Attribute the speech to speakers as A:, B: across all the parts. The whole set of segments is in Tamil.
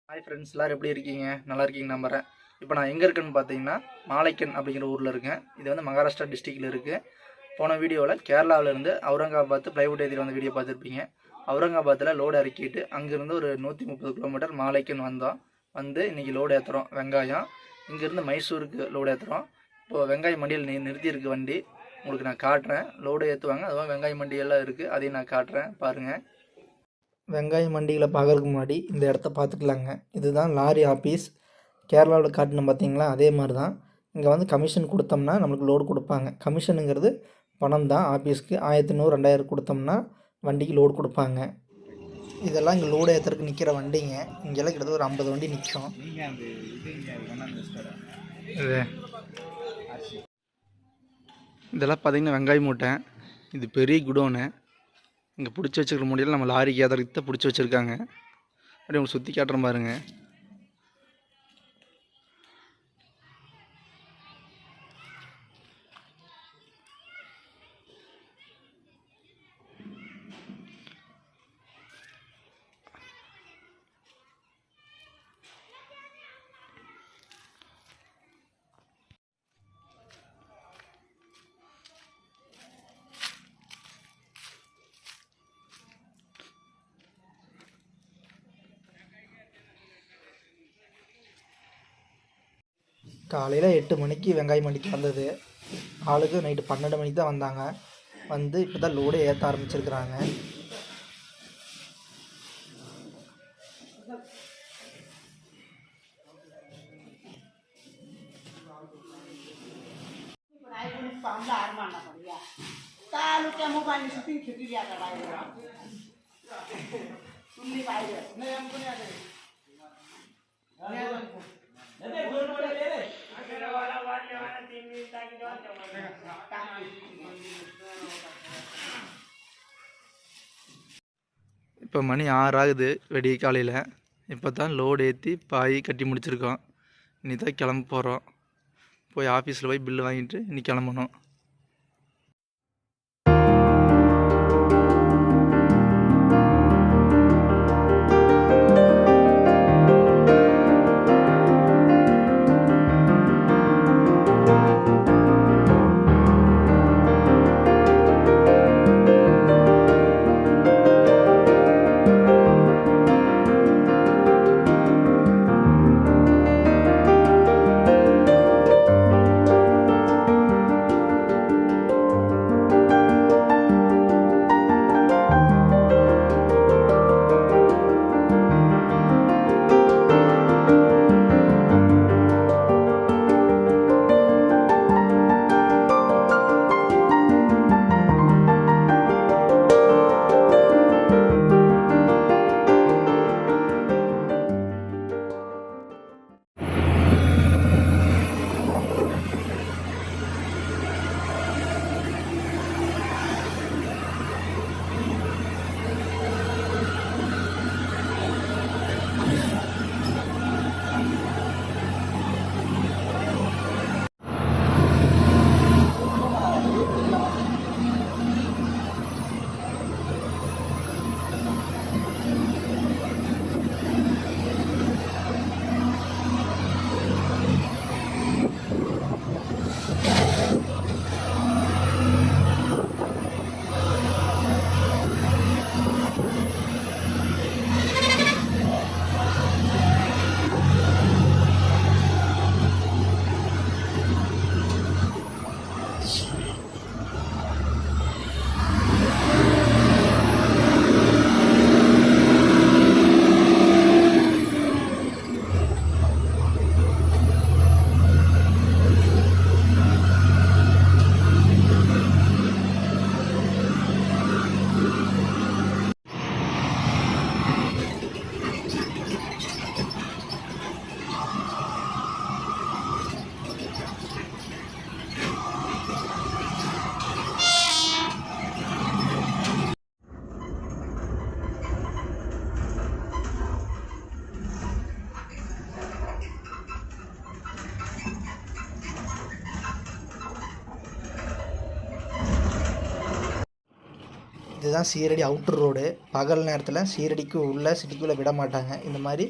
A: ஹாய் ஃப்ரெண்ட்ஸ், எல்லோரும் எப்படி இருக்கீங்க? நல்லா இருக்கீங்க நம்புகிறேன். இப்போ நான் எங்கே இருக்கேன்னு பார்த்தீங்கன்னா மாலைக்கன் அப்படிங்கிற ஊரில் இருக்கேன். இது வந்து மகாராஷ்டிரா டிஸ்ட்ரிக்டில் இருக்குது. போன வீடியோவில் கேரளாவிலேருந்து அவுரங்காபாத் ப்ளைவுட் ஏற்றிட்டு வந்த வீடியோ பார்த்துருப்பீங்க. அவுரங்காபாத்தில் லோடு இறக்கிட்டு அங்கேருந்து ஒரு 130 கிலோமீட்டர் மாலைக்கன் வந்தோம். வந்து இன்றைக்கி லோடு ஏற்றுறோம் வெங்காயம். இங்கேருந்து மைசூருக்கு லோடு ஏற்றுறோம். இப்போது வெங்காய மண்டியில் நிறுத்தியிருக்கு வண்டி. உங்களுக்கு நான் காட்டுறேன். லோடு ஏற்றுவாங்க, அதுவும் வெங்காய மண்டியெல்லாம் இருக்குது, அதையும் நான் காட்டுறேன் பாருங்கள். வெங்காய மண்டிகளை பார்க்குறதுக்கு முன்னாடி இந்த இடத்த பார்த்துக்கலாங்க. இதுதான் லாரி ஆஃபீஸ். கேரளாவில் காட்டணும் பார்த்தீங்களா, அதே மாதிரி தான். இங்கே வந்து கமிஷன் கொடுத்தோம்னா நம்மளுக்கு லோடு கொடுப்பாங்க. கமிஷனுங்கிறது பணம் தான். ஆஃபீஸ்க்கு 1500 2000 கொடுத்தோம்னா வண்டிக்கு லோடு கொடுப்பாங்க. இதெல்லாம் இங்கே லோடு ஏற்றுறதுக்கு நிற்கிற வண்டிங்க. இங்கெல்லாம் கிட்டத்தட்ட ஒரு 50 வண்டி நிற்கும். இதெல்லாம் பார்த்தீங்கன்னா வெங்காய மூட்டை. இது பெரிய குடோனு. இங்கே பிடிச்சி வச்சுருக்க முடியல, நம்ம லாரிக்கு எதற்கு பிடிச்சி வச்சுருக்காங்க. அப்படியே உங்களுக்கு சுற்றி காட்டுற பாருங்க. காலையில் 8 மணிக்கு வெங்காய மண்டிக்கு வந்தது. ஆளுக்கு நைட்டு 12 மணிக்கு தான் வந்தாங்க. வந்து இப்போ தான் லோடே ஏற்ற ஆரம்பிச்சிருக்கிறாங்க. இப்போ மணி 6 ஆகுது வெடிய காலையில். இப்போ தான் லோடு ஏற்றி பாய் கட்டி முடிச்சிருக்கோம். இனி தான் கிளம்ப போகிறோம். போய் ஆஃபீஸில் போய் பில்லு வாங்கிட்டு இனி கிளம்பணும். இதுதான் சீரடி அவுட்டர் ரோடு. பகல் நேரத்தில் சீரடிக்கு உள்ள சிட்டிக்குள்ளே விட மாட்டாங்க. இந்த மாதிரி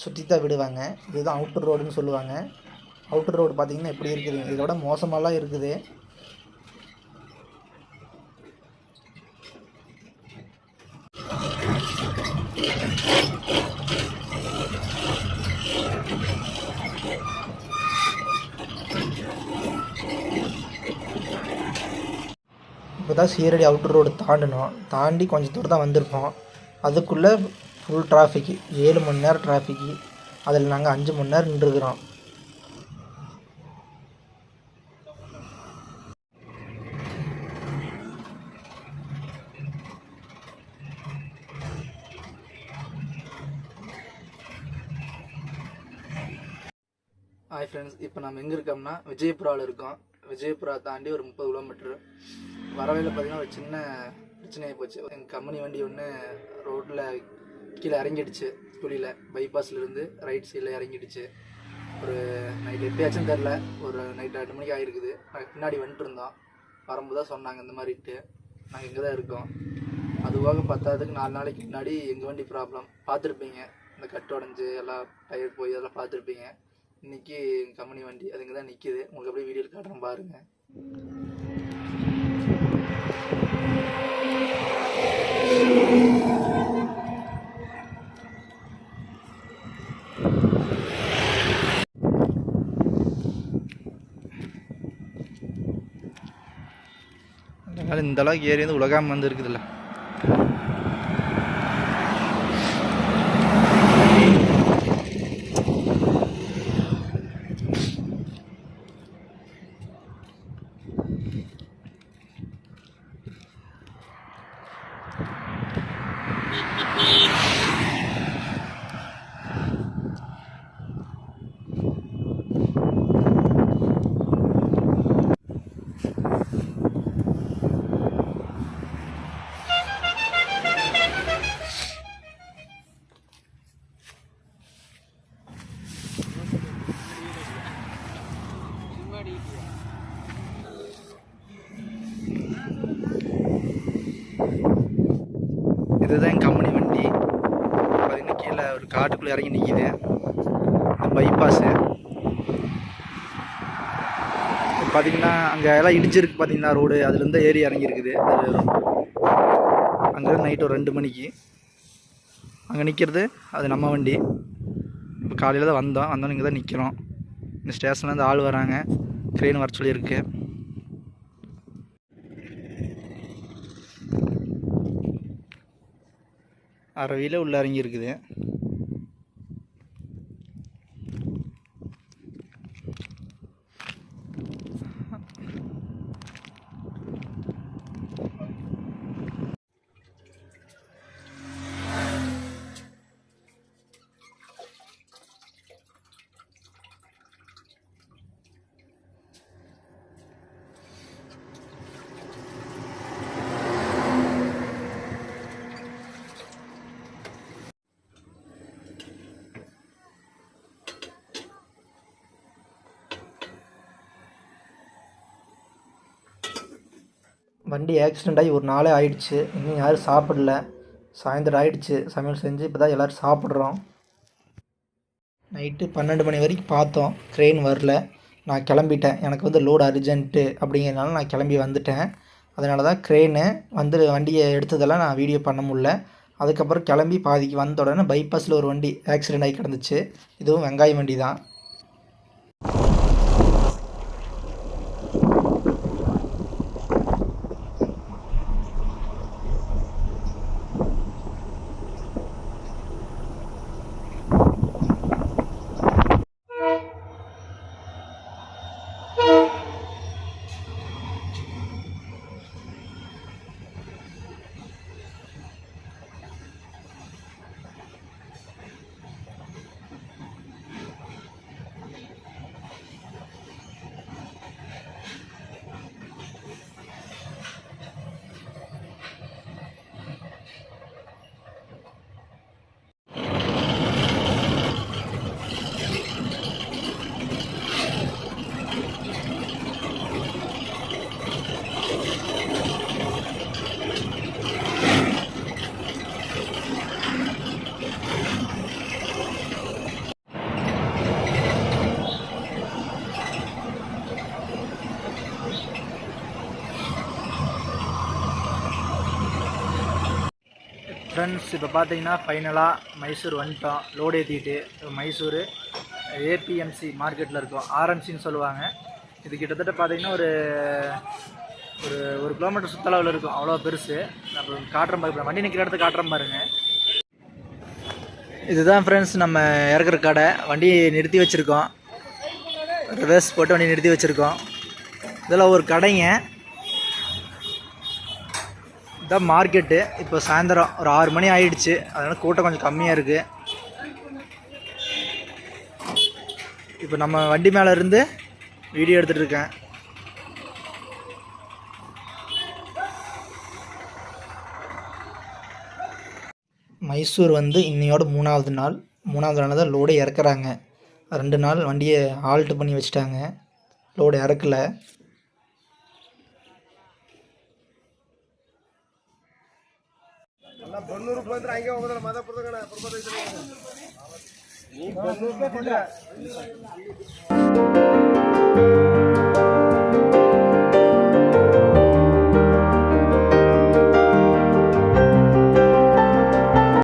A: சுற்றி தான் விடுவாங்க. இதுதான் அவுட்டர் ரோடுன்னு சொல்லுவாங்க. அவுட்டர் ரோடு பார்த்திங்கன்னா எப்படி இருக்குது, இதோட மோசமாலாம் இருக்குது. இப்போ தான் சீரடி அவுட்டர் ரோடு தாண்டி கொஞ்சம் தூரம் தான் வந்திருக்கோம். அதுக்குள்ளே ஃபுல் டிராஃபிக்கு, 7 மணி நேரம் டிராஃபிக்கு. அதில் நாங்கள் 5 மணி நேரம் நின்றுருக்குறோம். ஹாய் ஃப்ரெண்ட்ஸ், இப்போ நம்ம எங்கே இருக்கோம்னா விஜயபுராவில் இருக்கோம். விஜயபுரா தாண்டி ஒரு 30 கிலோமீட்ரு. வரவையில் பார்த்திங்கன்னா ஒரு சின்ன பிரச்சனையாகி போச்சு. எங்கள் கம்பெனி வண்டி ஒன்று ரோட்டில் கீழே இறங்கிடுச்சு. குழியில் பைபாஸ்லேருந்து ரைட் சைடில் இறங்கிடுச்சு. ஒரு நைட் எப்பயாச்சும் தெரில, ஒரு நைட் 2 மணிக்கு ஆகிருக்குது. நாங்கள் பின்னாடி வந்துட்டு இருந்தோம். வரும்போது தான் சொன்னாங்க இந்த மாதிரிட்டு. நாங்கள் இங்கே தான் இருக்கோம். அதுவாக பத்தாததுக்கு 4 நாளைக்கு முன்னாடி எங்கள் வண்டி ப்ராப்ளம் பார்த்துருப்பீங்க. இந்த கட்டு உடஞ்சி எல்லாம் டயர் போய் அதெல்லாம் பார்த்துருப்பீங்க. இன்றைக்கி எங்கள் கம்பெனி வண்டி அது இங்கே தான் நிற்கிது. உங்களுக்கு அப்படியே வீடியோவில் காட்டுறோம் பாருங்கள். அதனால் இந்த அளவுக்கு ஏறி வந்து உலகாமல் வந்து இருக்குதுல்ல. இதுதான் என் கம்பெனி வண்டி. பார்த்திங்கன்னா கீழே ஒரு காட்டுக்குள்ளே இறங்கி நிற்கிது. பைபாஸு பார்த்திங்கன்னா அங்கே எல்லாம் இடிச்சிருக்கு. பார்த்திங்கன்னா ரோடு அதுலேருந்து ஏறி இறங்கியிருக்குது. அது அங்கேருந்து நைட்டு ஒரு 2 மணிக்கு அங்கே நிற்கிறது. அது நம்ம வண்டி. இப்போ காலையில் தான் வந்தோம் இங்கே தான் நிற்கிறோம். இந்த ஸ்டேஷன்லேருந்து ஆள் வராங்க, க்ரெயின் வர சொல்லியிருக்கு. அரவியில் உள்ள இறங்கி இருக்குது. வண்டி ஆக்சிடெண்ட் ஆகி ஒரு நாளே ஆயிடுச்சு. இன்னும் யாரும் சாப்பிடல. சாயந்தரம் ஆயிடுச்சு சமையல் செஞ்சு. இப்போ தான் எல்லோரும் சாப்பிட்றோம். நைட்டு 12 மணி வரைக்கும் பார்த்தோம், ட்ரெயின் வரல. நான் கிளம்பிட்டேன். எனக்கு வந்து லோடு அர்ஜென்ட்டு அப்படிங்கிறதுனால நான் கிளம்பி வந்துட்டேன். அதனால தான் க்ரெயினு வந்து வண்டியை எடுத்ததெல்லாம் நான் வீடியோ பண்ண முடியல. அதுக்கப்புறம் கிளம்பி பாதிக்கு வந்த உடனே பைபாஸில் ஒரு வண்டி ஆக்சிடெண்ட் ஆகி கிடந்துச்சு. இதுவும் வெங்காய வண்டி தான். ஃப்ரெண்ட்ஸ், இப்போ பார்த்தீங்கன்னா ஃபைனலாக மைசூர் வந்துட்டோம். லோடு ஏற்றிட்டு மைசூர் ஏபிஎம்சி மார்க்கெட்டில் இருக்கும். ஆர்எம்சின்னு சொல்லுவாங்க. இது கிட்டத்தட்ட பார்த்தீங்கன்னா ஒரு ஒரு 1 கிலோமீட்டர் சுற்றளவில் இருக்கும். அவ்வளோ பெருசு. நம்ம காட்டுறோம் பாருங்க, வண்டி நிற்கிற இடத்த காட்டுறோம் பாருங்க. இதுதான் ஃப்ரெண்ட்ஸ் நம்ம இறக்குற கடை. வண்டியை நிறுத்தி வச்சுருக்கோம். ரிவர்ஸ் போட்டு வண்டி நிறுத்தி வச்சுருக்கோம். இதெல்லாம் ஒரு கடைங்க. இதான் மார்க்கெட்டு. இப்போ சாயந்தரம் ஒரு 6 மணி ஆகிடுச்சு. அதனால் கூட்டம் கொஞ்சம் கம்மியாக இருக்குது. இப்போ நம்ம வண்டி மேலே இருந்து வீடியோ எடுத்துகிட்டு இருக்கேன். மைசூர் வந்து இன்னையோட 3வது நாள். 3வது நாள் தான் லோடு இறக்குறாங்க. 2 நாள் வண்டியை ஆல்ட்டு பண்ணி வச்சுட்டாங்க. லோடு இறக்கல. நீ